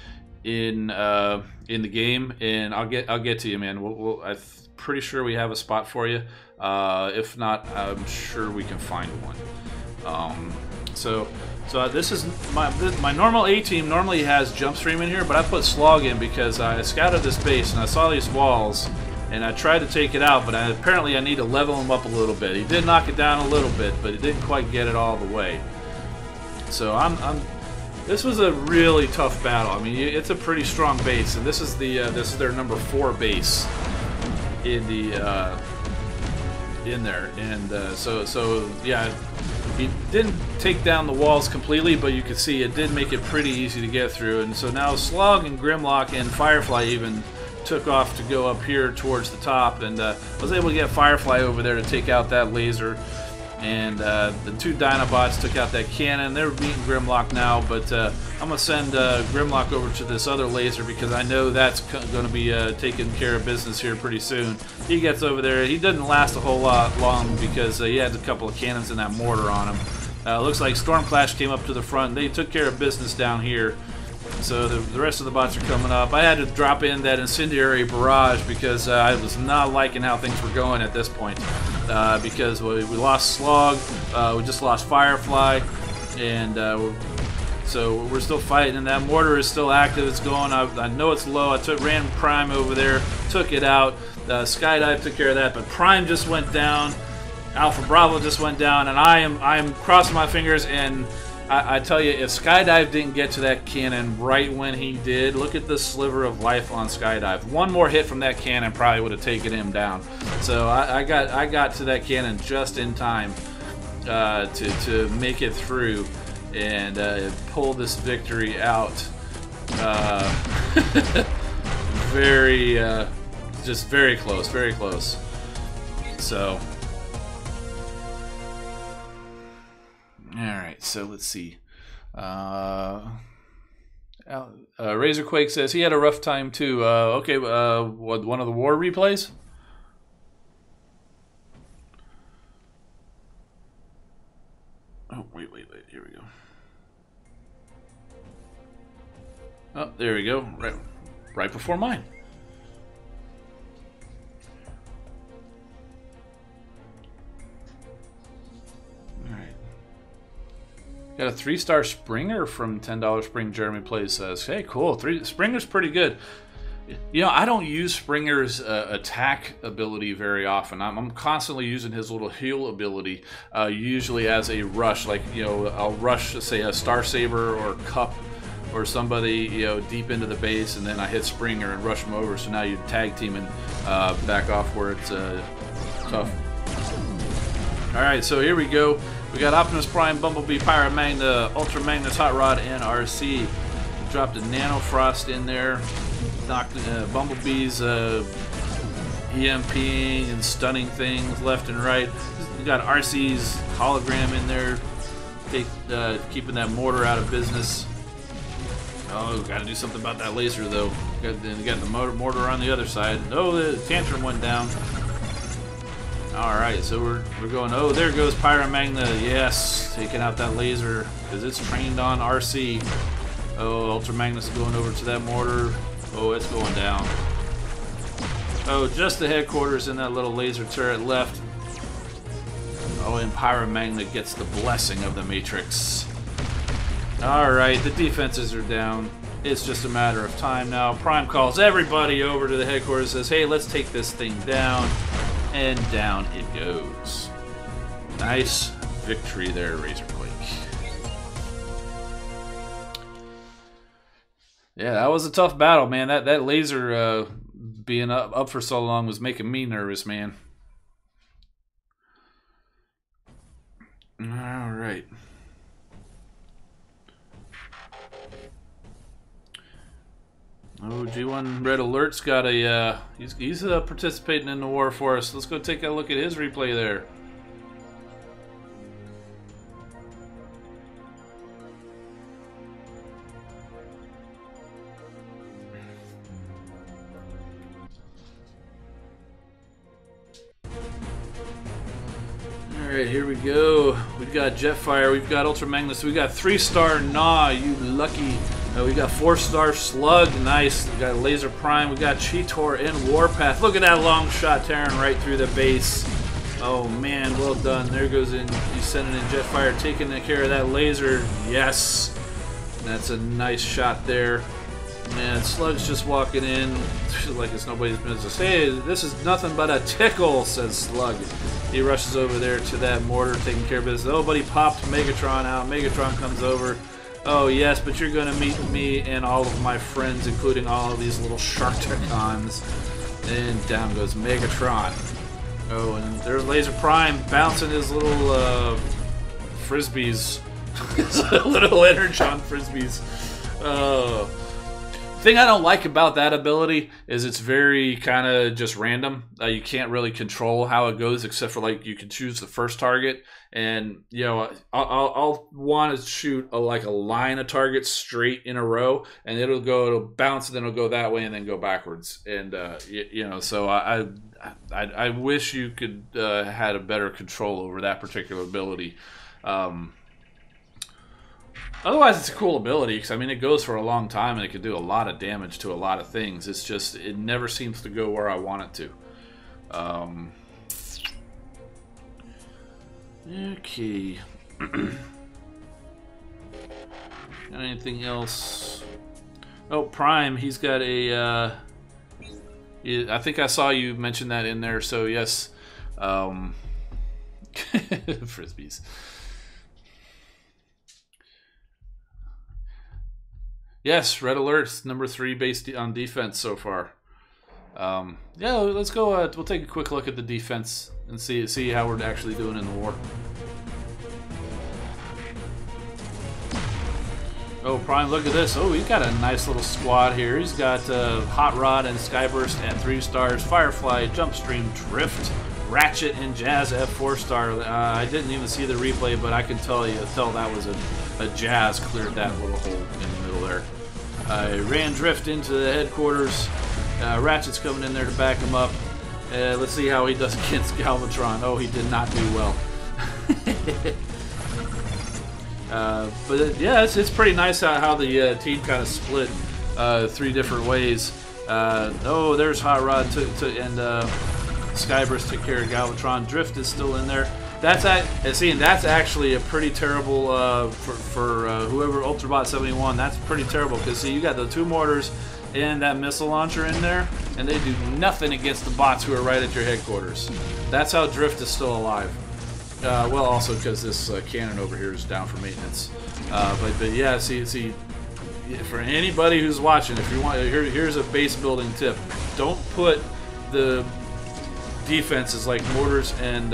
in the game, and I'll get to you, man. I'm pretty sure we have a spot for you. If not, I'm sure we can find one. So this is my normal A team normally has jump stream in here, but I put slog in because I scouted this base and I saw these walls and I tried to take it out, but apparently I need to level him up a little bit. He did knock it down a little bit, but he didn't quite get it all the way. So this was a really tough battle. I mean, it's a pretty strong base, and this is their number 4 base in the in there, and so yeah. He didn't take down the walls completely, but you could see it did make it pretty easy to get through. And so now Slug and Grimlock and Firefly even took off to go up here towards the top, and I was able to get Firefly over there to take out that laser. And the 2 Dinobots took out that cannon. They're beating Grimlock now, but I'm going to send Grimlock over to this other laser because I know that's going to be taking care of business here pretty soon. He gets over there. He doesn't last a whole lot long because he had a couple of cannons and that mortar on him. Looks like Stormclash came up to the front. They took care of business down here. So the rest of the bots are coming up. I had to drop in that incendiary barrage because I was not liking how things were going at this point. Because we lost Slog, we just lost Firefly, and so we're still fighting. And that mortar is still active. It's going. I know it's low. I ran Prime over there, took it out. Skydive took care of that, but Prime just went down. Alpha Bravo just went down, and I am crossing my fingers. And I tell you, if Skydive didn't get to that cannon right when he did, look at the sliver of life on Skydive. One more hit from that cannon probably would have taken him down. So I got to that cannon just in time to make it through and pull this victory out. Just very close, very close. So. Alright, so let's see. Razorquake says he had a rough time too. Okay, what, one of the war replays? Oh, wait, here we go. Oh, there we go. Right before mine. Got a 3-star Springer from $10 Spring. Jeremy Plays says, hey, cool. Springer's pretty good. You know, I don't use Springer's attack ability very often. I'm constantly using his little heal ability, usually as a rush. Like, you know, I'll rush, say, a Star Saber or Cup or somebody, you know, deep into the base, and then I hit Springer and rush them over. So now you tag team and back off where it's tough. All right, so here we go. We got Optimus Prime, Bumblebee, Pirate Magna, Ultra Magnus, Hot Rod, and RC. We dropped a Nano Frost in there. Knocked Bumblebee's EMPing and stunning things left and right. We got RC's hologram in there, keeping that mortar out of business. Oh, got to do something about that laser though. Got the mortar on the other side. Oh, the Tantrum went down. Alright, so we're going, oh, there goes Pyra Magna, yes, taking out that laser, because it's trained on RC. Oh, Ultra Magnus is going over to that mortar. Oh, it's going down. Oh, just the headquarters in that little laser turret left. Oh, and Pyra Magna gets the blessing of the Matrix. Alright, the defenses are down. It's just a matter of time now. Prime calls everybody over to the headquarters, says, hey, let's take this thing down. And down it goes. Nice victory there, Razorquake. Yeah, that was a tough battle, man. That laser being up for so long was making me nervous, man. All right. Oh, G1 Red Alert's got a, he's participating in the war for us. Let's go take a look at his replay there. Alright, here we go. We've got Jetfire, we've got Ultra Magnus, we've got 3-star Gnaw, you lucky. We got 4-star Slug, nice. We got Laser Prime, we got Cheetor and Warpath. Look at that long shot tearing right through the base. Oh man, well done. There goes in, he's sending in Jetfire, taking care of that laser. Yes. That's a nice shot there. Man, Slug's just walking in like it's nobody's business. Hey, this is nothing but a tickle, says Slug. He rushes over there to that mortar, taking care of business. Oh, but he popped Megatron out. Megatron comes over. Oh, yes, but you're going to meet me and all of my friends, including all of these little Sharkticons. And down goes Megatron. Oh, and there's Laser Prime bouncing his little frisbees. His little Energon frisbees. Oh. Thing I don't like about that ability is it's very kind of just random. You can't really control how it goes, except for like you can choose the first target, and you know I'll want to shoot like a line of targets straight in a row, and it'll bounce, and then it'll go that way, and then go backwards, and you know. So I wish you could had a better control over that particular ability. Otherwise, it's a cool ability, because, I mean, it goes for a long time, and it can do a lot of damage to a lot of things. It's just, it never seems to go where I want it to. Okay. Got anything else? Oh, Prime, he's got a, I think I saw you mention that in there, so yes. Frisbees. Yes, Red Alert's number 3 based on defense so far. Yeah, let's go. We'll take a quick look at the defense and see how we're actually doing in the war. Oh, Prime, look at this. Oh, he's got a nice little squad here. He's got Hot Rod and Skyburst at 3 stars, Firefly, Jumpstream, Drift, Ratchet, and Jazz at 4-star. I didn't even see the replay, but I can tell that was a Jazz cleared that little hole in the middle there. Ran Drift into the headquarters. Ratchet's coming in there to back him up. Let's see how he does against Galvatron. Oh, he did not do well. But yeah, it's pretty nice how the team kind of split 3 different ways. Oh, there's Hot Rod and Skyburst took care of Galvatron. Drift is still in there. That's actually a pretty terrible for whoever Ultrabot 71. That's pretty terrible because see, you got the 2 mortars and that missile launcher in there, and they do nothing against the bots who are right at your headquarters. That's how Drift is still alive. Well, also because this cannon over here is down for maintenance. But yeah, see, for anybody who's watching, if you want, here's a base building tip: don't put the defenses like mortars and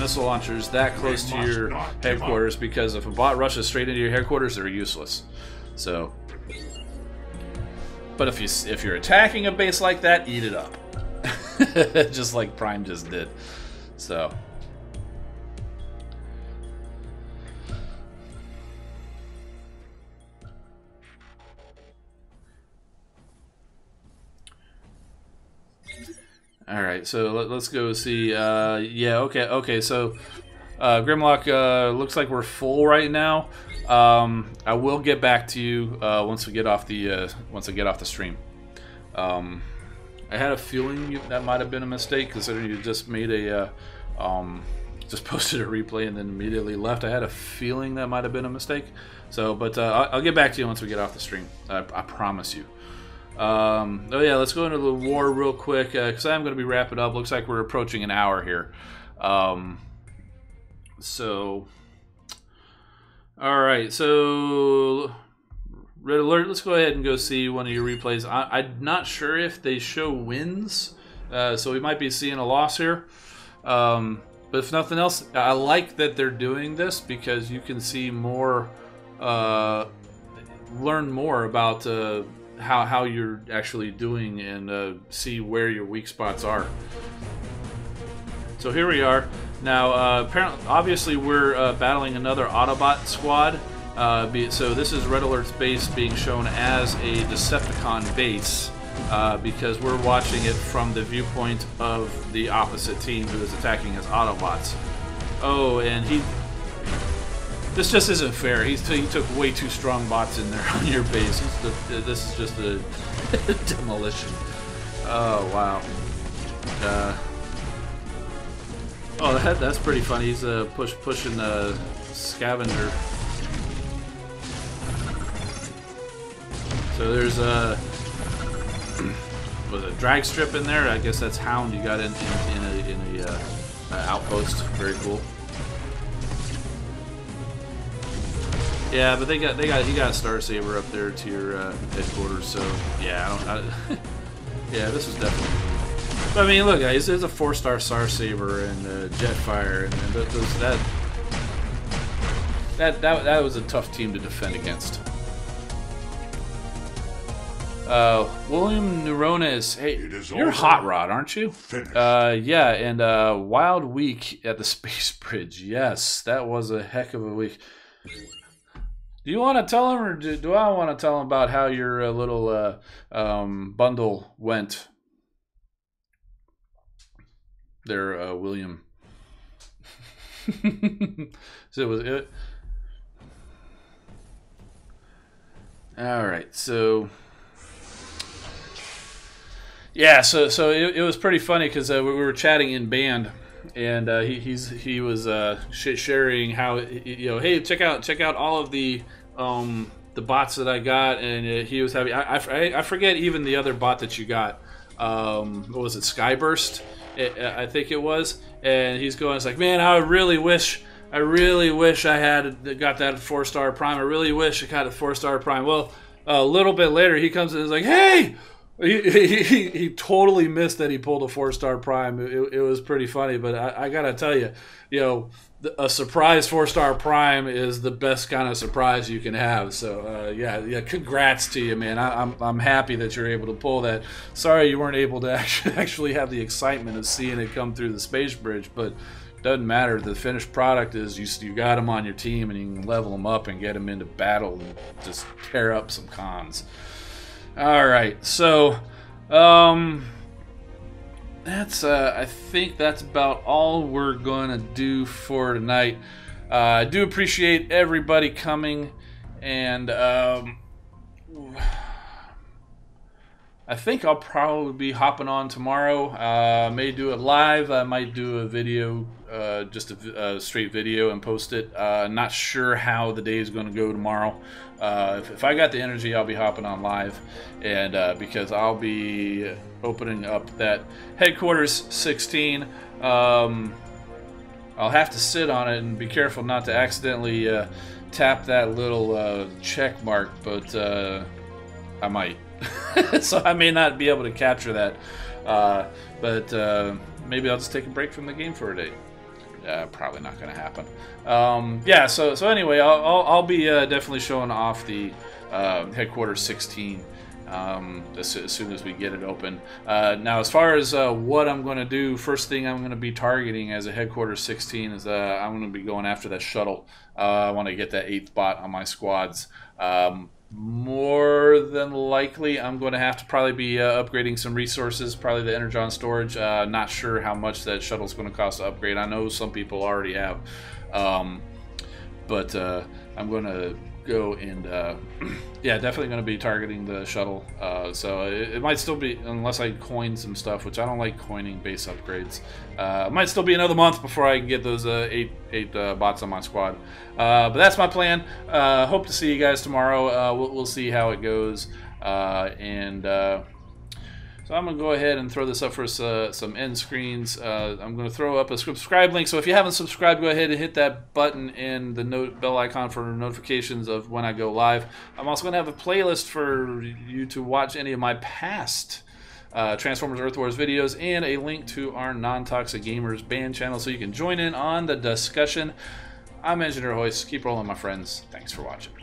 missile launchers that close to your headquarters, because if a bot rushes straight into your headquarters, they're useless. So, but if you're attacking a base like that, eat it up, just like Prime just did. So. All right, so let's go see. Yeah, okay. So Grimlock, looks like we're full right now. I will get back to you once we get off the stream. I had a feeling that might have been a mistake, considering you just made a just posted a replay and then immediately left. I had a feeling that might have been a mistake. So, but I'll get back to you once we get off the stream. I promise you. Oh yeah, let's go into the war real quick, because I'm going to be wrapping up. Looks like we're approaching an hour here. So, alright, so Red Alert, let's go ahead and go see one of your replays. I'm not sure if they show wins, so we might be seeing a loss here. But if nothing else, I like that they're doing this, because you can see more, learn more about how you're actually doing, and see where your weak spots are. So here we are. Now, apparently, obviously, we're battling another Autobot squad. So this is Red Alert's base being shown as a Decepticon base, because we're watching it from the viewpoint of the opposite team who is attacking as Autobots. Oh, and this just isn't fair. He took way too strong bots in there on your base. This is just a demolition. Oh, wow. Oh, that's pretty funny. He's pushing Scavenger. So there's was a drag strip in there. I guess that's Hound you got in a outpost. Very cool. Yeah, but you got Star Saber up there to your headquarters. So yeah, yeah, this was definitely. But, I mean, look, guys, there's a 4-star Star Saber and Jetfire, and that was a tough team to defend against. William Neurones, hey, you're Hot Rod, aren't you? Yeah, and Wild Week at the Space Bridge. Yes, that was a heck of a week. Do you want to tell him, or do I want to tell him about how your little bundle went? There, William. So it was it. All right, so. Yeah, so it was pretty funny because we were chatting in band, and he was sharing how, you know, hey, check out all of the bots that I got, and he was having I forget even the other bot that you got. What was it, Skyburst? I think it was, and he's going, it's like, man, I really wish I had got that 4-star prime. I really wish I got a 4-star prime. Well, a little bit later, he comes in and is like, hey. He totally missed that he pulled a 4-star prime. It was pretty funny, but I gotta tell you, you know, a surprise 4-star prime is the best kind of surprise you can have. So yeah, congrats to you, man. I'm happy that you're able to pull that. Sorry you weren't able to actually have the excitement of seeing it come through the space bridge, but doesn't matter. The finished product is you got them on your team, and you can level them up and get them into battle and just tear up some cons. All right, so that's I think that's about all we're gonna do for tonight. I do appreciate everybody coming, and I think I'll probably be hopping on tomorrow. May do it live. I might do a video, just a straight video, and post it. Not sure how the day is going to go tomorrow. If I got the energy, I'll be hopping on live, and because I'll be opening up that Headquarters 16. I'll have to sit on it and be careful not to accidentally tap that little check mark, but I might. So I may not be able to capture that, but maybe I'll just take a break from the game for a day. Probably not going to happen. Yeah. So anyway, I'll be definitely showing off the Headquarters 16 as soon as we get it open. Now, as far as what I'm going to do, first thing I'm going to be targeting as a Headquarters 16 is I'm going to be going after that shuttle. I want to get that 8th bot on my squads. More than likely, I'm going to have to probably be upgrading some resources, probably the Energon storage. Not sure how much that shuttle's going to cost to upgrade. I know some people already have, but I'm going to go and yeah, definitely going to be targeting the shuttle. So it might still be, unless I coin some stuff, which I don't like coining base upgrades. It might still be another month before I can get those eight bots on my squad. But that's my plan. Hope to see you guys tomorrow. We'll see how it goes. So I'm going to go ahead and throw this up for some end screens. I'm going to throw up a subscribe link. So if you haven't subscribed, go ahead and hit that button and the bell icon for notifications of when I go live. I'm also going to have a playlist for you to watch any of my past Transformers Earth Wars videos, and a link to our Non-Toxic Gamers band channel so you can join in on the discussion. I'm Engineer Hoist. Keep rolling, my friends. Thanks for watching.